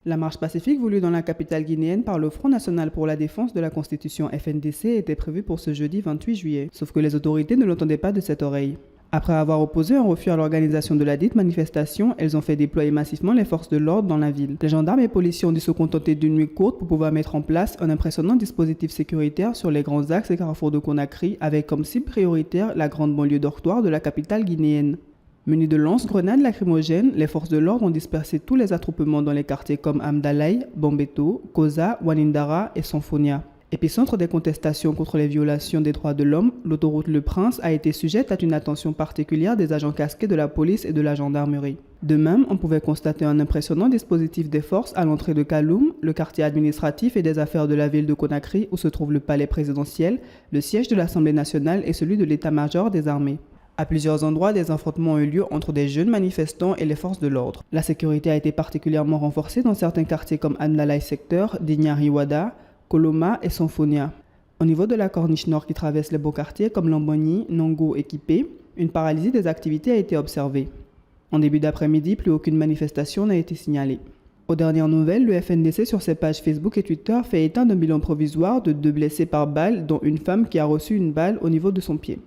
La marche pacifique voulue dans la capitale guinéenne par le Front national pour la défense de la Constitution FNDC était prévue pour ce jeudi 28 juillet, sauf que les autorités ne l'entendaient pas de cette oreille. Après avoir opposé un refus à l'organisation de la dite manifestation, elles ont fait déployer massivement les forces de l'ordre dans la ville. Les gendarmes et policiers ont dû se contenter d'une nuit courte pour pouvoir mettre en place un impressionnant dispositif sécuritaire sur les grands axes et carrefours de Conakry, avec comme cible prioritaire la grande banlieue dortoir de la capitale guinéenne. Munis de lance-grenades lacrymogènes, les forces de l'ordre ont dispersé tous les attroupements dans les quartiers comme Amdalaï, Bambeto, Koza, Wanindara et Sanfonia. Épicentre des contestations contre les violations des droits de l'homme, l'autoroute Le Prince a été sujette à une attention particulière des agents casqués de la police et de la gendarmerie. De même, on pouvait constater un impressionnant dispositif des forces à l'entrée de Kaloum, le quartier administratif et des affaires de la ville de Conakry où se trouve le palais présidentiel, le siège de l'Assemblée nationale et celui de l'état-major des armées. À plusieurs endroits, des affrontements ont eu lieu entre des jeunes manifestants et les forces de l'ordre. La sécurité a été particulièrement renforcée dans certains quartiers comme Amdalaï secteur, Dinyariwada, Koloma et Sanfonia. Au niveau de la corniche nord qui traverse les beaux quartiers comme Lamboni, Nango et Kipé, une paralysie des activités a été observée. En début d'après-midi, plus aucune manifestation n'a été signalée. Aux dernières nouvelles, le FNDC sur ses pages Facebook et Twitter fait état d'un bilan provisoire de 2 blessés par balle, dont une femme qui a reçu une balle au niveau de son pied.